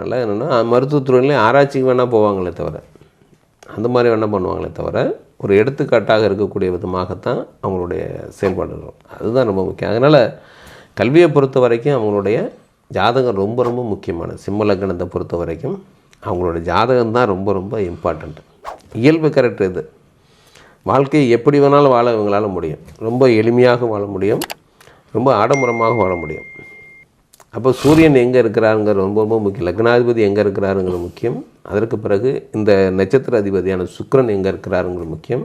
அதனால் என்னென்னா மருத்துவத்துறையிலையும் ஆராய்ச்சிக்கு வேணால் போவாங்களே தவிர, அந்த மாதிரி வேணால் பண்ணுவாங்களே தவிர, ஒரு எடுத்துக்காட்டாக இருக்கக்கூடிய விதமாகத்தான் அவங்களுடைய செயல்பாடுகள். அதுதான் ரொம்ப முக்கியம். அதனால் கல்வியை பொறுத்த வரைக்கும் அவங்களுடைய ஜாதகம் ரொம்ப ரொம்ப முக்கியமானது. சிம்ம லக்னத்தை பொறுத்த வரைக்கும் அவங்களோட ஜாதகம் தான் ரொம்ப ரொம்ப இம்பார்ட்டண்ட். இயல்பு கரெக்ட் இது. வாழ்க்கையை எப்படி வேணாலும் வாழ இவங்களால் முடியும். ரொம்ப எளிமையாக வாழ முடியும், ரொம்ப ஆடம்பரமாக வாழ முடியும். அப்போ சூரியன் எங்கே இருக்கிறாருங்கிறது ரொம்ப ரொம்ப முக்கியம். லக்னாதிபதி எங்கே இருக்கிறாருங்கிறது முக்கியம். அதற்கு பிறகு இந்த நட்சத்திர அதிபதியான சுக்கிரன் எங்கே இருக்கிறாருங்கிறது முக்கியம்.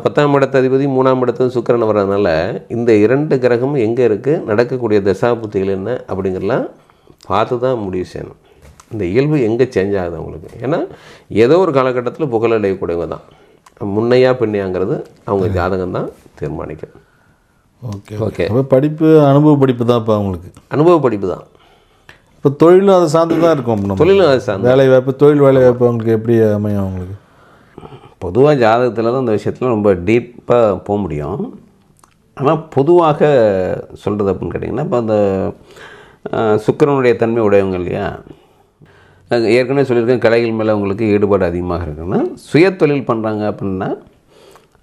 10ஆம் இடத்து அதிபதி 3ஆம் இடத்துல சுக்கிரன் வர்றதுனால இந்த 2 கிரகமும் எங்கே இருக்குது, நடக்கக்கூடிய தசாபுத்திகள் என்ன அப்படிங்கிறலாம் பார்த்து தான் முடிவு செய்யணும். இந்த இயல்பு எங்கே சேஞ்ச் ஆகுது அவங்களுக்கு. ஏன்னா ஏதோ ஒரு காலகட்டத்தில் புகழடையக்கூடியவங்க தான். முன்னையா பின்னையாங்கிறது அவங்க ஜாதகம் தான் தீர்மானிக்கும். Okay okay. அப்போ படிப்பு அனுபவ படிப்பு தான். இப்போ அவங்களுக்கு அனுபவ படிப்பு தான். இப்போ தொழிலும் அதை சார்ந்து தான் இருக்கும். தொழிலும் அதை சார்ந்து. வேலை வாய்ப்பு, தொழில் வேலை வாய்ப்பு அவங்களுக்கு எப்படி அமையும் அவங்களுக்கு? பொதுவாக ஜாதகத்தில் தான் இந்த விஷயத்தில் ரொம்ப டீப்பாக போக முடியும். ஆனால் பொதுவாக சொல்கிறது அப்படின்னு கேட்டிங்கன்னா, இப்போ அந்த சுக்கிரனுடைய தன்மை உடையவங்க இல்லையா, ஏற்கனவே சொல்லியிருக்கேன், கலைகள் மேலே அவங்களுக்கு ஈடுபாடு அதிகமாக இருக்குன்னா சுய தொழில் பண்ணுறாங்க அப்படின்னா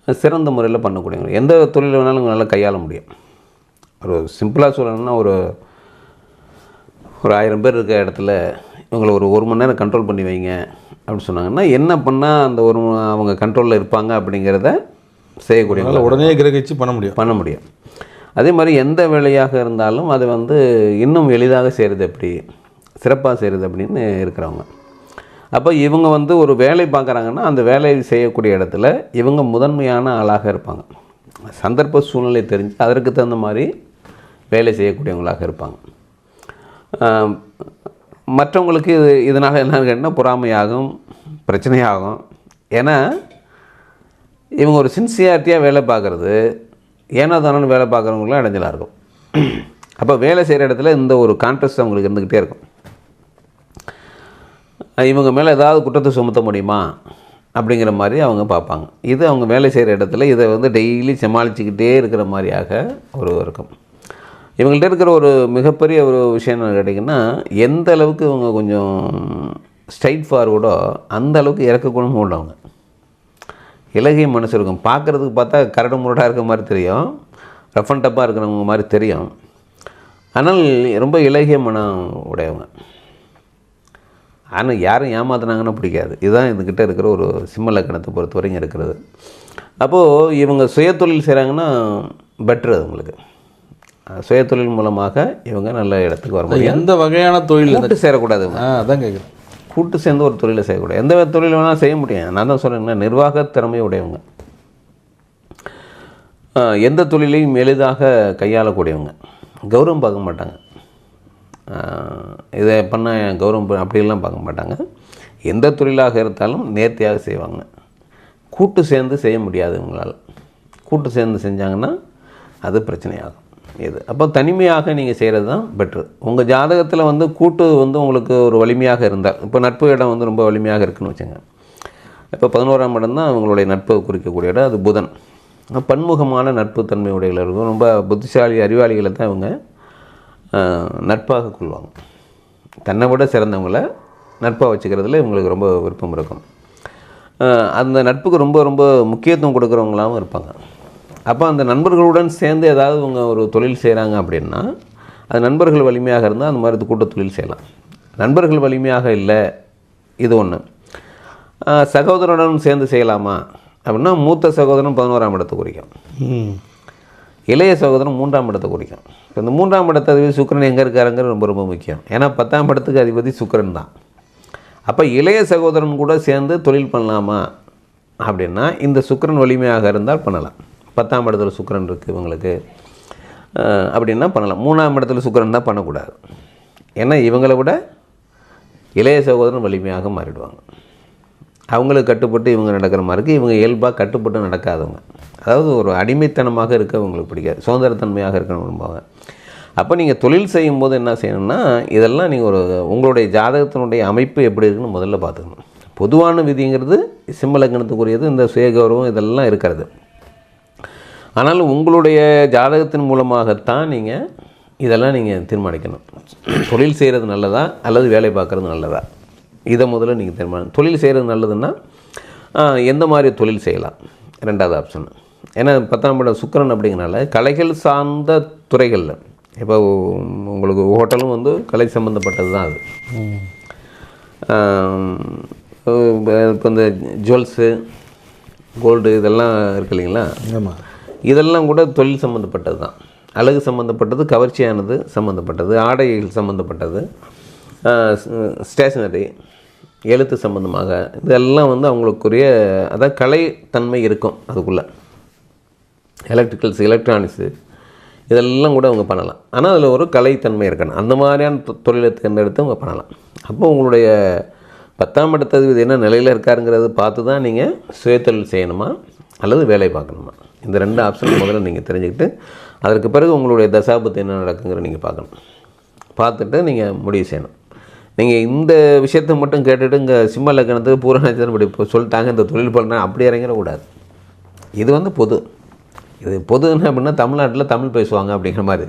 சிறந்த முறையில் பண்ணக்கூடியவங்க. எந்த தொழில் வேணாலும் நல்லா கையாள முடியும். ஒரு சிம்பிளாக சொல்லணும்னா ஒரு 1000 பேர் இருக்க இடத்துல இவங்களை ஒரு மணி நேரம் கண்ட்ரோல் பண்ணி வைங்க அப்படின்னு சொன்னாங்கன்னா என்ன பண்ணால் அந்த அவங்க கண்ட்ரோலில் இருப்பாங்க அப்படிங்கிறத செய்யக்கூடியவங்க உடனே கிரகிச்சு பண்ண முடியும். அதே மாதிரி எந்த வேலையாக இருந்தாலும் அதை இன்னும் எளிதாக செய்கிறது எப்படி, சிறப்பாக செய்கிறது அப்படின்னு இருக்கிறவங்க. அப்போ இவங்க ஒரு வேலை பார்க்குறாங்கன்னா அந்த வேலையை செய்யக்கூடிய இடத்துல இவங்க முதன்மையான ஆளாக இருப்பாங்க. சந்தர்ப்ப சூழ்நிலை தெரிஞ்சு அதற்கு தகுந்த மாதிரி வேலை செய்யக்கூடியவங்களாக இருப்பாங்க. மற்றவங்களுக்கு இதனால் என்னன்னு கேட்டால் பொறாமையாகும், பிரச்சனையாகும். ஏன்னா இவங்க ஒரு சின்சியாரிட்டியாக வேலை பார்க்குறது, ஏன்னா தானே வேலை பார்க்குறவங்களாம் இடைஞ்சலாக இருக்கும். அப்போ வேலை செய்கிற இடத்துல இந்த ஒரு கான்ட்ராஸ்ட் அவங்களுக்கு இருந்துக்கிட்டே இருக்கும். இவங்க மேலே ஏதாவது குற்றத்தை சுமத்த முடியுமா அப்படிங்கிற மாதிரி அவங்க பார்ப்பாங்க. இது அவங்க வேலை செய்கிற இடத்துல இதை டெய்லி சமாளிச்சுக்கிட்டே இருக்கிற மாதிரியாக இருக்கும். இவங்கள்ட்ட இருக்கிற ஒரு மிகப்பெரிய ஒரு விஷயம் என்ன கேட்டிங்கன்னா, எந்த அளவுக்கு இவங்க கொஞ்சம் ஸ்ட்ரைட் ஃபார்வர்டோ அந்த அளவுக்கு இறக்கக்கூடமும் உள்ளவங்க. இலகிய மனசு இருக்கும். பார்க்குறதுக்கு பார்த்தா கரடு முரடாக இருக்கிற மாதிரி தெரியும், ரஃப் அண்ட் டப்பாக இருக்கிறவங்க மாதிரி தெரியும். ஆனால் ரொம்ப இலகிய மனம் உடையவங்க. ஆனால் யாரும் ஏமாத்துனாங்கன்னா பிடிக்காது. இதுதான் இதுக்கிட்ட இருக்கிற ஒரு சிம்ம லக்னத்தை பொறுத்த வரைக்கும் இருக்கிறது. அப்போது இவங்க சுயதொழில் செய்கிறாங்கன்னா பெட்ரு. அவங்களுக்கு சுயதொழில் மூலமாக இவங்க நல்ல இடத்துக்கு வர முடியும். எந்த வகையான தொழில் கூட்டு சேரக்கூடாது. அதான் கேட்குறேன். கூட்டு சேர்ந்து ஒரு தொழிலை செய்யக்கூடாது. எந்த தொழில் வேணாலும் செய்ய முடியும். நான் தான் சொல்கிறேன்னா நிர்வாக திறமை உடையவங்க, எந்த தொழிலையும் எளிதாக கையாளக்கூடியவங்க, கௌரவம் பார்க்க மாட்டாங்க. இதை பண்ண கௌரவம் அப்படிலாம் பார்க்க மாட்டாங்க. எந்த தொழிலாக இருந்தாலும் நேர்த்தியாக செய்வாங்க. கூட்டு சேர்ந்து செய்ய முடியாது இவங்களால். கூட்டு சேர்ந்து செஞ்சாங்கன்னா அது பிரச்சனையாகும். இது அப்போ தனிமையாக நீங்கள் செய்கிறது தான் பெட்ரு. உங்கள் ஜாதகத்தில் கூட்டு உங்களுக்கு ஒரு வலிமையாக இருந்தால், இப்போ நட்பு இடம் ரொம்ப வலிமையாக இருக்குதுன்னு வச்சுங்க. இப்போ 11ஆம் இடம் தான் அவங்களுடைய நட்பை குறிக்கக்கூடிய இடம். அது புதன். பன்முகமான நட்பு தன்மை உடையில் இருக்கும். ரொம்ப புத்திசாலி அறிவாளிகளை தான் இவங்க நட்பாக கொள்வாங்க. தன்னை விட சிறந்தவங்களை நட்பாக வச்சுக்கிறதுல இவங்களுக்கு ரொம்ப விருப்பம் இருக்கும். அந்த நட்புக்கு ரொம்ப ரொம்ப முக்கியத்துவம் கொடுக்குறவங்களாகவும் இருப்பாங்க. அப்போ அந்த நண்பர்களுடன் சேர்ந்து ஏதாவது இவங்க ஒரு தொழில் செய்கிறாங்க அப்படின்னா, அது நண்பர்கள் வலிமையாக இருந்தால் அந்த மாதிரி கூட்ட தொழில் செய்யலாம். நண்பர்கள் வலிமையாக இல்லை, இது ஒன்று. சகோதரனுடன் சேர்ந்து செய்யலாமா அப்படின்னா, மூத்த சகோதரன் 11ஆம் இடத்தை குறிக்கும், இளைய சகோதரன் 3ஆம் இடத்தை குறிக்கும். இப்போ இந்த 3ஆம் இடத்து அதிபதி சுக்கிரன் எங்கே இருக்காருங்கிறது ரொம்ப ரொம்ப முக்கியம். ஏன்னா 10ஆம் இடத்துக்கு அதிபதி சுக்கிரன் தான். அப்போ இளைய சகோதரன் கூட சேர்ந்து தொழில் பண்ணலாமா அப்படின்னா, இந்த சுக்கிரன் வலிமையாக இருந்தால் பண்ணலாம். 10ஆம் இடத்துல சுக்கிரன் இருக்குது இவங்களுக்கு அப்படின்னா பண்ணலாம். 3ஆம் இடத்துல சுக்கிரன் தான் பண்ணக்கூடாது. ஏன்னா இவங்களை விட இளைய சகோதரன் வலிமையாக மாறிடுவாங்க. அவங்களுக்கு கட்டுப்பட்டு இவங்க நடக்கிற மாதிரி இருக்குது. இவங்க இயல்பாக கட்டுப்பட்டு நடக்காதவங்க. அதாவது ஒரு அடிமைத்தனமாக இருக்க அவங்களுக்கு பிடிக்காது, சுதந்திரத்தன்மையாக இருக்கணும் விரும்புவாங்க. அப்போ நீங்கள் தொழில் செய்யும்போது என்ன செய்யணும்னா, இதெல்லாம் நீங்கள் உங்களுடைய ஜாதகத்தினுடைய அமைப்பு எப்படி இருக்குன்னு முதல்ல பார்த்துக்கணும். பொதுவான விதிங்கிறது சிம்ம லக்னத்துக்குரியது, இந்த சுயகௌரவம் இதெல்லாம் இருக்கிறது. ஆனாலும் உங்களுடைய ஜாதகத்தின் மூலமாகத்தான் நீங்கள் இதெல்லாம் நீங்கள் தீர்மானிக்கணும். தொழில் செய்கிறது நல்லதா அல்லது வேலை பார்க்குறது நல்லதா, இதை முதல்ல நீங்கள் தீர்மானம். தொழில் செய்கிறது நல்லதுன்னா எந்த மாதிரி தொழில் செய்யலாம், ரெண்டாவது ஆப்ஷன். ஏன்னா 10ஆம் இடம் சுக்கிரன் அப்படிங்கிறனால கலைகள் சார்ந்த துறைகளில், இப்போ உங்களுக்கு ஹோட்டலும் வந்து கலை சம்மந்தப்பட்டது தான் அது. இப்போ இந்த ஜுவல்ஸு, கோல்டு இதெல்லாம் இருக்கு இல்லைங்களா, ஆமாம், இதெல்லாம் கூட தொழில் சம்மந்தப்பட்டது தான். அழகு சம்மந்தப்பட்டது, கவர்ச்சியானது சம்மந்தப்பட்டது, ஆடைகள் சம்மந்தப்பட்டது, ஸ்டேஷனரி, எழுத்து சம்மந்தமாக, இதெல்லாம் வந்து அவங்களுக்குரிய அதான் கலைத்தன்மை இருக்கும் அதுக்குள்ளே. எலக்ட்ரிக்கல்ஸ், எலக்ட்ரானிக்ஸு இதெல்லாம் கூட அவங்க பண்ணலாம். ஆனால் அதில் ஒரு கலைத்தன்மை இருக்கணும். அந்த மாதிரியான தொழிலை தேர்ந்தெடுத்து அவங்க பண்ணலாம். அப்போ உங்களுடைய 10ஆம் இடத்ததிபதி என்ன நிலையில் இருக்காருங்கிறது பார்த்து தான் நீங்கள் சுயதொழில் செய்யணுமா அல்லது வேலை பார்க்கணுமா, இந்த 2 ஆப்ஷன் முதல்ல நீங்கள் தெரிஞ்சுக்கிட்டு அதற்கு பிறகு உங்களுடைய தசாபுத்தி என்ன நடக்குங்கிற நீங்கள் பார்க்கணும். பார்த்துட்டு நீங்கள் முடிவு செய்யணும். நீங்கள் இந்த விஷயத்தை மட்டும் கேட்டுட்டு இங்கே சிம்ம லக்னத்துக்கு பூர நட்சத்திரம் இப்படி இப்போ சொல்லிட்டாங்க இந்த தொழில் பண்ணுறேன் அப்படி இறங்கிடக்கூடாது. இது வந்து பொது. இது பொதுன்னு அப்படின்னா தமிழ்நாட்டில் தமிழ் பேசுவாங்க அப்படிங்கிற மாதிரி,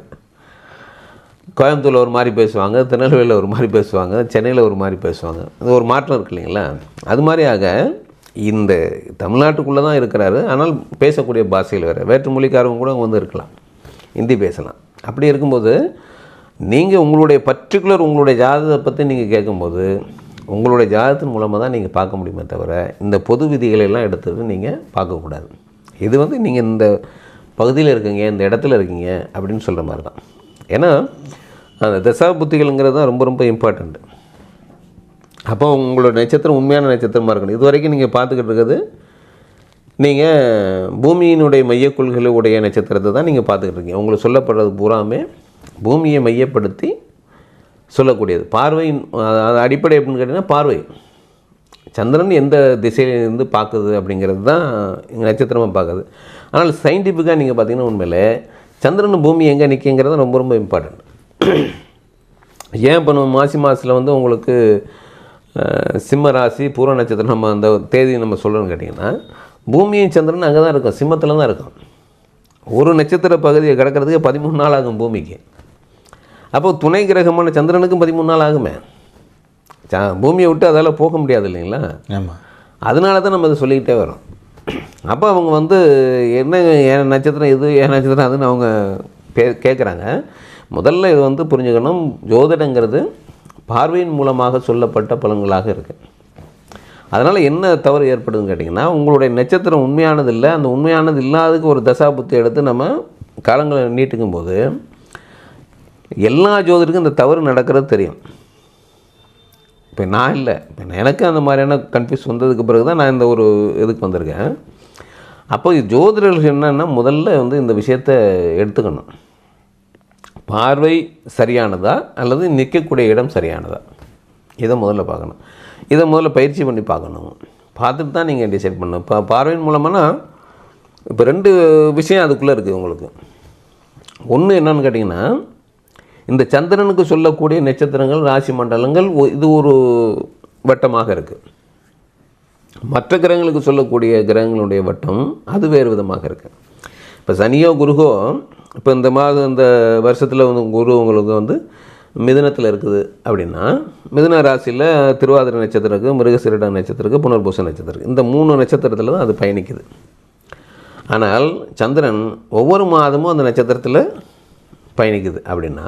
கோயம்புத்தூரில் ஒரு மாதிரி பேசுவாங்க, திருநெல்வேலியில் ஒரு மாதிரி பேசுவாங்க, சென்னையில் ஒரு மாதிரி பேசுவாங்க. அது ஒரு மாற்றம் இருக்கு இல்லைங்களா. அது மாதிரியாக இந்த தமிழ்நாட்டுக்குள்ளே தான் இருக்கிறாரு, ஆனால் பேசக்கூடிய பாஷையில் வேறு மொழிக்காரங்க கூட வந்து இருக்கலாம், ஹிந்தி பேசலாம். அப்படி இருக்கும்போது நீங்கள் உங்களுடைய பர்டிகுலர் உங்களுடைய ஜாதகத்தை பற்றி நீங்கள் கேட்கும்போது உங்களுடைய ஜாதகத்தின் மூலமாக தான் நீங்கள் பார்க்க முடியுமே தவிர இந்த பொது விதிகளெல்லாம் எடுத்துகிட்டு நீங்கள் பார்க்கக்கூடாது. இது வந்து நீங்கள் இந்த பகுதியில் இருக்கீங்க, இந்த இடத்துல இருக்கீங்க அப்படின்னு சொல்கிற மாதிரி தான். ஏன்னா அந்த தசா புத்திகள்ங்கிறது தான் ரொம்ப ரொம்ப இம்பார்ட்டண்ட்டு. அப்போ உங்களோட நட்சத்திரம் உண்மையான நட்சத்திரமாக இருக்கணும். இது வரைக்கும் நீங்கள் பார்த்துக்கிட்டு இருக்கிறது நீங்கள் பூமியினுடைய மையக்கொள்கைகளுடைய நட்சத்திரத்தை தான் நீங்கள் பார்த்துக்கிட்டு இருக்கீங்க. உங்களுக்கு சொல்லப்படுறது பூராமே பூமியை மையப்படுத்தி சொல்லக்கூடியது. பார்வையின் அடிப்படை எப்படின்னு கேட்டிங்கன்னா பார்வை, சந்திரன் எந்த திசையிலிருந்து பார்க்குது அப்படிங்கிறது தான் எங்கள் நட்சத்திரமாக பார்க்குது. ஆனால் சயின்டிஃபிக்காக நீங்கள் பார்த்தீங்கன்னா உண்மையில் சந்திரன் பூமி எங்கே நிற்குங்கிறது ரொம்ப ரொம்ப இம்பார்ட்டண்ட். ஏன் இப்போ நம்ம மாசி மாதத்தில் வந்து உங்களுக்கு சிம்ம ராசி பூர்வ நட்சத்திரம் நம்ம அந்த தேதி நம்ம சொல்கிறோன்னு கேட்டிங்கன்னா பூமியும் சந்திரன் அங்கே தான் இருக்கும், சிம்மத்தில் தான் இருக்கும். ஒரு நட்சத்திர பகுதியை கிடக்கிறதுக்கு 13 நாள் ஆகும் பூமிக்கு. அப்போ துணை கிரகமான சந்திரனுக்கும் 13 நாள் ஆகுமே. பூமியை விட்டு அதால் போக முடியாது இல்லைங்களா. ஆமாம், அதனால தான் நம்ம அதை சொல்லிக்கிட்டே வரோம். அப்போ அவங்க வந்து என்ன என் நட்சத்திரம் இது என் நட்சத்திரம் அதுன்னு அவங்க கேட்குறாங்க. முதல்ல இது வந்து புரிஞ்சுக்கணும், ஜோதிடங்கிறது பார்வையின் மூலமாக சொல்லப்பட்ட பலன்களாக இருக்குது. அதனால் என்ன தவறு ஏற்படுதுன்னு கேட்டிங்கன்னா உங்களுடைய நட்சத்திரம் உண்மையானது இல்லை, அந்த உண்மையானது இல்லாததுக்கு ஒரு தசாபுத்தி எடுத்து நம்ம காலங்களை நீட்டுக்கும் போது எல்லா ஜோதிடருக்கும் இந்த தவறு நடக்கிறது தெரியும். இப்போ நான் இல்லை, இப்போ எனக்கு அந்த மாதிரியான கன்ஃபியூஸ் வந்ததுக்கு பிறகு தான் நான் இந்த ஒரு இதுக்கு வந்திருக்கேன். அப்போ ஜோதிடர்கள் என்னென்னா முதல்ல வந்து இந்த விஷயத்தை எடுத்துக்கணும். பார்வை சரியானதா அல்லது நிற்கக்கூடிய இடம் சரியானதா, இதை முதல்ல பார்க்கணும். இதை முதல்ல பயிற்சி பண்ணி பார்க்கணும். பார்த்துட்டு தான் நீங்கள் டிசைட் பண்ணணும். இப்போ பார்வையின் மூலமானா இப்போ 2 விஷயம் அதுக்குள்ளே இருக்குது உங்களுக்கு. ஒன்று என்னன்னு கேட்டிங்கன்னா இந்த சந்திரனுக்கு சொல்லக்கூடிய நட்சத்திரங்கள் ராசி மண்டலங்கள் இது ஒரு வட்டமாக இருக்குது. மற்ற கிரகங்களுக்கு சொல்லக்கூடிய கிரகங்களுடைய வட்டம் அது வேறு விதமாக இருக்குது. இப்போ சனியோ குருவோ இப்போ இந்த மாதம் இந்த வருஷத்தில் வந்து குரு உங்களுக்கு வந்து மிதுனத்தில் இருக்குது அப்படின்னா மிதுன ராசியில் திருவாதிரை நட்சத்திரம் இருக்குது, மிருகசீரிட நட்சத்திரம் இருக்குது, புனர்பூச நட்சத்திரம் இருக்குது. இந்த 3 நட்சத்திரத்தில் தான் அது பயணிக்குது. ஆனால் சந்திரன் ஒவ்வொரு மாதமும் அந்த நட்சத்திரத்தில் பயணிக்குது. அப்படின்னா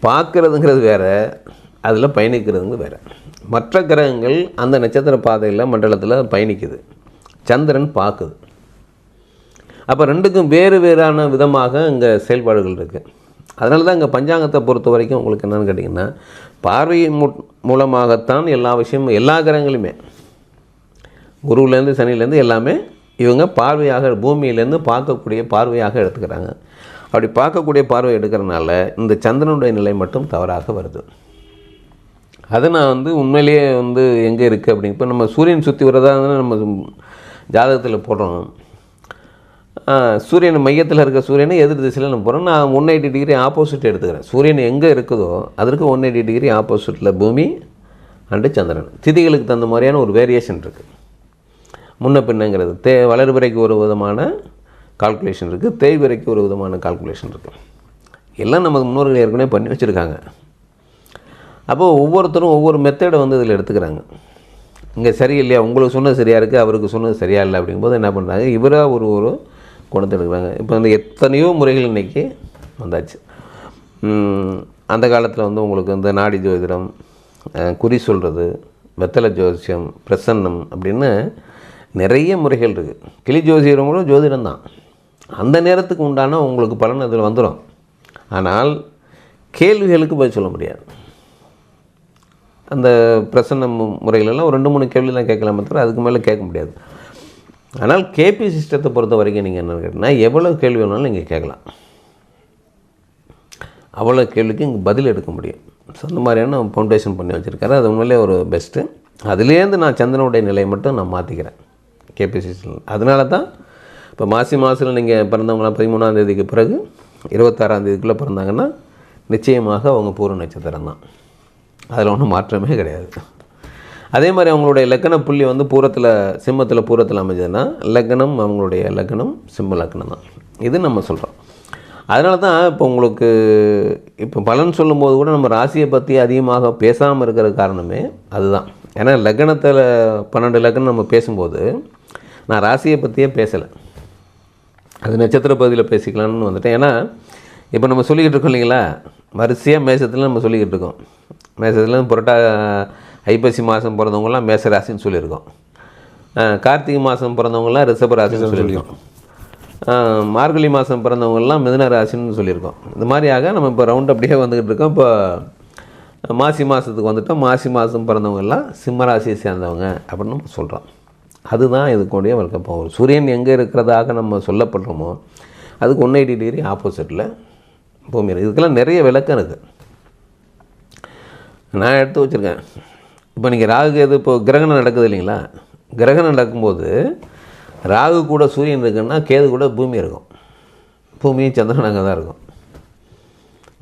பார்க்குறதுங்கிறது வேறு, அதில் பயணிக்கிறதுங்க வேறு. மற்ற கிரகங்கள் அந்த நட்சத்திர பாதையில் மண்டலத்தில் பயணிக்குது, சந்திரன் பார்க்குது. அப்போ 2க்கும் வேறு வேறான விதமாக இங்கே செயல்பாடுகள் இருக்குது. அதனால தான் இங்கே பஞ்சாங்கத்தை பொறுத்த வரைக்கும் உங்களுக்கு என்னென்னு கேட்டிங்கன்னா பார்வை மூலமாகத்தான் எல்லா விஷயமும் எல்லா கிரகங்களுமே குருவிலேருந்து சனிலேருந்து எல்லாமே இவங்க பார்வையாக பூமியிலேருந்து பார்க்கக்கூடிய பார்வையாக எடுத்துக்கிறாங்க. அப்படி பார்க்கக்கூடிய பார்வை எடுக்கிறனால இந்த சந்திரனுடைய நிலை மட்டும் தவறாக வருது. அதை நான் வந்து உண்மையிலேயே வந்து எங்கே இருக்குது அப்படின்னு இப்போ நம்ம சூரியன் சுற்றி வரதா நம்ம ஜாதகத்தில் போடுறோம். சூரியன் மையத்தில் இருக்க சூரியனை எதிர் திசையில் நம்ம போகிறோம். நான் 180 டிகிரி ஆப்போசிட் எடுத்துக்கிறேன். சூரியன் எங்கே இருக்குதோ அதற்கு 180 டிகிரி ஆப்போசிட்டில் பூமி அண்டு சந்திரன். திதிகளுக்கு தகுந்த மாதிரியான ஒரு வேரியேஷன் இருக்குது. முன்ன பின்னங்கிறது வளர்பிறைக்கு ஒரு விதமான கால்குலேஷன் இருக்குது, தேய்பிறைக்கு ஒரு விதமான கால்குலேஷன் இருக்குது. எல்லாம் நமக்கு முன்னோர்கள் ஏற்கனவே பண்ணி வச்சுருக்காங்க. அப்போது ஒவ்வொருத்தரும் ஒவ்வொரு மெத்தடை வந்து இதில் எடுத்துக்கிறாங்க. இங்கே சரியில்லையா, உங்களுக்கு சொன்னது சரியாக இருக்குது, அவருக்கு சொன்னது சரியாக இல்லை அப்படிங்கும்போது என்ன பண்ணுறாங்க, இவராக ஒரு குணத்தை எடுக்கிறாங்க. இப்போ வந்து எத்தனையோ முறைகள் இன்றைக்கி வந்தாச்சு. அந்த காலத்தில் வந்து உங்களுக்கு இந்த நாடி ஜோதிடம், குறி சொல்கிறது, வெத்தலை ஜோசியம், பிரசன்னம் அப்படின்னு நிறைய முறைகள் இருக்குது. கிளி ஜோசியரங்களும் ஜோதிடம் தான். அந்த நேரத்துக்கு உண்டான உங்களுக்கு பலன் அதில் வந்துடும். ஆனால் கேள்விகளுக்கு பதில் சொல்ல முடியாது. அந்த பிரசன்ன முறைகளெல்லாம் ஒரு 2-3 கேள்வி தான் கேட்கலாமே தவிர அதுக்கு மேலே கேட்க முடியாது. ஆனால் கேபி சிஸ்டத்தை பொறுத்த வரைக்கும் நீங்கள் என்ன கேட்டிங்கன்னா, எவ்வளோ கேள்வி வேணாலும் நீங்கள் கேட்கலாம். அவ்வளோ கேள்விக்கு இங்கே பதில் எடுக்க முடியும். ஸோ அந்த மாதிரியான ஃபவுண்டேஷன் பண்ணி வச்சுருக்காரு. அது உண்மையிலே ஒரு பெஸ்ட்டு. அதுலேருந்து நான் சந்திரனுடைய நிலையை மட்டும் நான் மாற்றிக்கிறேன் கேபி சிஸ்டம். அதனால தான் இப்போ மாசி மாதத்தில் நீங்கள் பிறந்தவங்களாம் 13ஆம் தேதிக்கு பிறகு 26ஆம் தேதிக்குள்ளே பிறந்தாங்கன்னா நிச்சயமாக அவங்க பூர்வ நட்சத்திரம் தான். அதில் ஒன்றும் மாற்றமே கிடையாது. அதே மாதிரி அவங்களுடைய லக்கண புள்ளி வந்து சிம்மத்தில் பூரத்தில் அமைஞ்சதுன்னா லக்கணம், அவங்களுடைய லக்கணம் சிம்ம லக்கணம் தான். இது நம்ம சொல்கிறோம். அதனால தான் இப்போ உங்களுக்கு இப்போ பலன் சொல்லும்போது கூட நம்ம ராசியை பற்றி அதிகமாக பேசாமல் இருக்கிற காரணமே அதுதான். ஏன்னா லக்கணத்தில் 12 லக்கணம் நம்ம பேசும்போது நான் ராசியை பற்றியே பேசலை, அது நட்சத்திர பகுதியில் பேசிக்கலாம்னு வந்துட்டேன். ஏன்னா இப்போ நம்ம சொல்லிக்கிட்டு இருக்கோம் இல்லைங்களா, வரிசையாக மேசத்தில் நம்ம சொல்லிக்கிட்டு இருக்கோம். மேசத்தில் ஐப்பசி மாதம் பிறந்தவங்களாம் மேச ராசின்னு சொல்லியிருக்கோம். கார்த்திகை மாதம் பிறந்தவங்களாம் ரிஷப ராசின்னு சொல்லியிருக்கோம். மார்கழி மாதம் பிறந்தவங்கலாம் மிதுன ராசின்னு சொல்லியிருக்கோம். இந்த மாதிரியாக நம்ம இப்போ ரவுண்ட் அப்படியே வந்துக்கிட்டு இருக்கோம். இப்போ மாசி மாதத்துக்கு வந்துட்டோம். மாசி மாதம் பிறந்தவங்கெல்லாம் சிம்ம ராசியை சேர்ந்தவங்க அப்படின்னு நம்ம சொல்கிறோம். அதுதான் இதுக்குடைய வழக்கப்போ சூரியன் எங்கே இருக்கிறதாக நம்ம சொல்லப்படுறோமோ அதுக்கு 180 டிகிரி ஆப்போசிட்டில் பூமி இருக்குது. இதுக்கெல்லாம் நிறைய விளக்கம் இருக்குது, நான் எடுத்து வச்சுருக்கேன். இப்போ நீங்கள் ராகு எது இப்போ கிரகணம் நடக்குது இல்லைங்களா, கிரகணம் நடக்கும்போது ராகு கூட சூரியன் இருக்குன்னா கேது கூட பூமி இருக்கும். பூமியும் சந்திரன் அங்கே தான் இருக்கும்.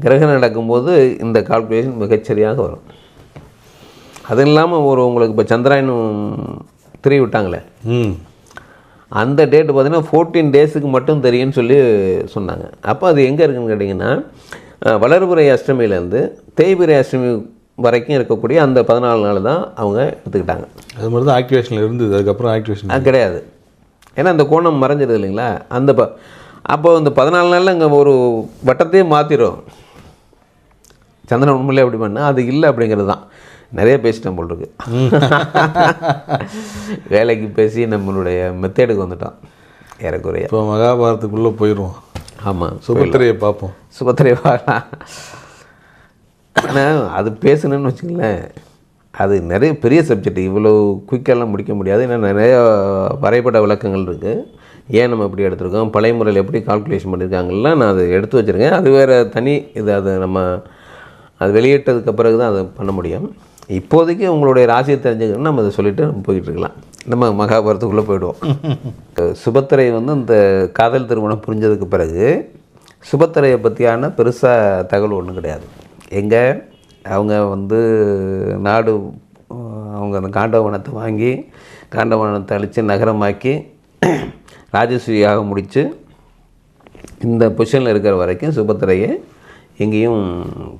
கிரகணம் நடக்கும்போது இந்த கால்குலேஷன் மிகச்சரியாக வரும். அது இல்லாமல் உங்களுக்கு இப்போ சந்திராயணம் 3 விட்டாங்களே, அந்த டேட்டு பார்த்திங்கன்னா 14 டேஸுக்கு மட்டும் தெரியும்னு சொல்லி சொன்னாங்க. அப்போ அது எங்கே இருக்குதுன்னு கேட்டிங்கன்னா, வளர்பிறை அஷ்டமியிலேருந்து தேய்பிறை அஷ்டமி வரைக்கும் இருக்கக்கூடிய அந்த 14 நாள் தான் அவங்க எடுத்துக்கிட்டாங்க. அது மாதிரி தான் ஆக்டிவேஷனில் இருந்தது. அதுக்கப்புறம் ஆக்டிவேஷன் அது கிடையாது. ஏன்னா அந்த கோணம் மறைஞ்சிருது இல்லைங்களா. அப்போ இந்த 14 நாளில் இங்கே ஒரு வட்டத்தையே மாற்றிடும். சந்திரன் உண்மையிலே அப்படி பண்ணால் அது இல்லை அப்படிங்கிறது தான். நிறைய பேசிட்டோம் போல் இருக்கு. வேலைக்கு பேசி நம்மளுடைய மெத்தேடுக்கு வந்துட்டோம் ஏறக்குறைய. இப்போ மகாபாரதத்துக்குள்ளே போயிடுவோம். ஆமாம், சுபத்திரையை பார்ப்போம். சுபத்திரையை பார்க்கலாம். ஆனால் அது பேசணுன்னு வச்சுங்களேன், அது நிறைய பெரிய சப்ஜெக்ட். இவ்வளோ குயிக்கெல்லாம் முடிக்க முடியாது. ஏன்னா நிறைய வரைபட விளக்கங்கள் இருக்குது. ஏன் நம்ம இப்படி எடுத்துருக்கோம், பழைய முறையில் எப்படி கால்குலேஷன் பண்ணியிருக்காங்கலாம் நான் அதை எடுத்து வச்சுருக்கேன். அது வேறு தனி இது. அது வெளியிட்டதுக்கு பிறகு தான் அதை பண்ண முடியும். இப்போதைக்கு உங்களுடைய ராசியை தெரிஞ்சுக்கணும்னு நம்ம அதை சொல்லிவிட்டு நம்ம போயிட்டுருக்கலாம். நம்ம மகாபாரதத்துக்குள்ளே போயிடுவோம். சுபத்திரை வந்து இந்த காதல் திருமணம் புரிஞ்சதுக்கு பிறகு சுபத்திரையை பற்றியான பெருசாக தகவல் ஒன்றும் கிடையாது. எங்கே அவங்க வந்து அவங்க அந்த காண்டவனத்தை வாங்கி காண்டவனத்தை அழித்து நகரமாக்கி ராஜசூயாக முடித்து இந்த பொசிஷனில் இருக்கிற வரைக்கும் சுபத்திரையை எங்கேயும்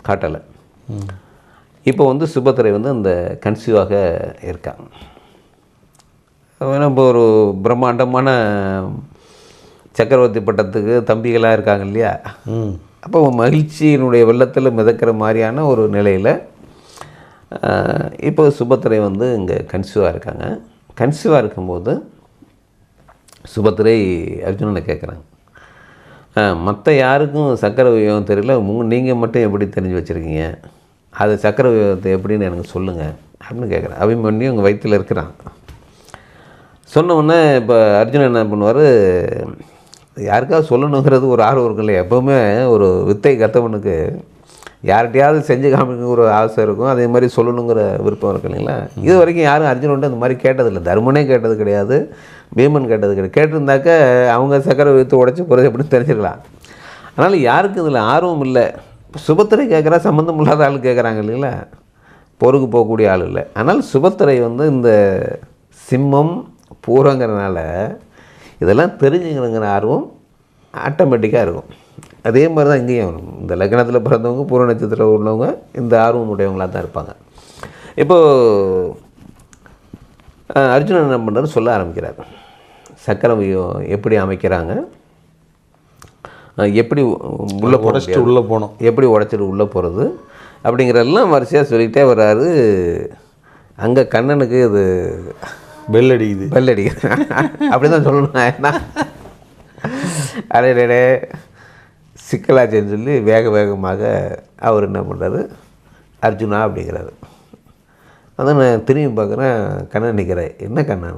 காட்டலை. இப்போ வந்து சுபத்திரை வந்து இந்த கன்சீவாக இருக்காங்க. இப்போ ஒரு பிரம்மாண்டமான சக்கரவர்த்தி பட்டத்துக்கு தம்பிகளாக இருக்காங்க இல்லையா. அப்போ மகிழ்ச்சியினுடைய வெள்ளத்தில் மிதக்கிற மாதிரியான ஒரு நிலையில் இப்போ சுபத்திரை வந்து இங்கே கன்சீவாக இருக்காங்க. கன்சீவாக இருக்கும்போது சுபத்திரை அர்ஜுனனை கேட்குறாங்க, மற்ற யாருக்கும் சக்கர வியூகம் தெரியல, நீங்கள் மட்டும் எப்படி தெரிஞ்சு வச்சுருக்கீங்க, அது சக்கர வியூகத்தை எப்படின்னு எனக்கு சொல்லுங்கள் அப்படின்னு கேட்குறேன். அபிமன்யு உங்கள் வயிற்றில் இருக்கிறான். சொன்ன உடனே இப்போ அர்ஜுனன் என்ன பண்ணுவார், யாருக்காவது சொல்லணுங்கிறது ஒரு ஆர்வம் இருக்கும் இல்லையா. எப்போவுமே ஒரு வித்தை கற்றவனுக்கு யார்கிட்டையாவது செஞ்சு காமிக்க ஒரு ஆசை இருக்கும், அதே மாதிரி சொல்லணுங்கிற விருப்பம் இருக்கு இல்லைங்களா. இது வரைக்கும் யாரும் அர்ஜுனன்ட்டு அந்த மாதிரி கேட்டதில்லை. தர்மனே கேட்டது கிடையாது, பீமன் கேட்டது கிடையாது. கேட்டிருந்தாக்க அவங்க சக்கரை வித்து உடச்சி போகிறது எப்படின்னு தெரிஞ்சுக்கலாம். அதனால் யாருக்கும் இதில் ஆர்வம் இல்லை. சுபத்திரை கேட்குறா, சம்மந்தம் இல்லாத ஆள் கேட்குறாங்க இல்லைங்களா, பொறுக்கு போகக்கூடிய ஆள் இல்லை. ஆனால் சுபத்திரை வந்து இந்த சிம்மம் பூரங்கிறதுனால இதெல்லாம் தெரிஞ்சுக்கணுங்கிற ஆர்வம் ஆட்டோமேட்டிக்காக இருக்கும். அதே மாதிரி தான் இங்கேயும் இந்த லக்னத்தில் பிறந்தவங்க பூர நட்சத்திரம் உள்ளவங்க இந்த ஆர்வம் உடையவங்களாக தான் இருப்பாங்க. இப்போது அர்ஜுனன் என்ன பண்ணுறாரு, சொல்ல ஆரம்பிக்கிறார். சக்கரம் எப்படி அமைக்கிறாங்க, எப்படி உள்ளே உடச்சிட்டு உள்ளே போனோம், எப்படி உடச்சிட்டு உள்ளே போகிறது அப்படிங்கிறதெல்லாம் வரிசையாக சொல்லிகிட்டே வர்றாரு. அங்கே கண்ணனுக்கு இது பெல் அடிக்குது அப்படி தான் சொல்லணும். ஏன்னா அடே சிக்கலாச்சேன்னு சொல்லி வேகமாக அவர் என்ன பண்ணுறாரு, அர்ஜுனா அப்படிங்கிறாரு. அதான் நான் திரும்பி பார்க்குறேன், கண்ணன் நிற்கிறேன். என்ன கண்ணன்?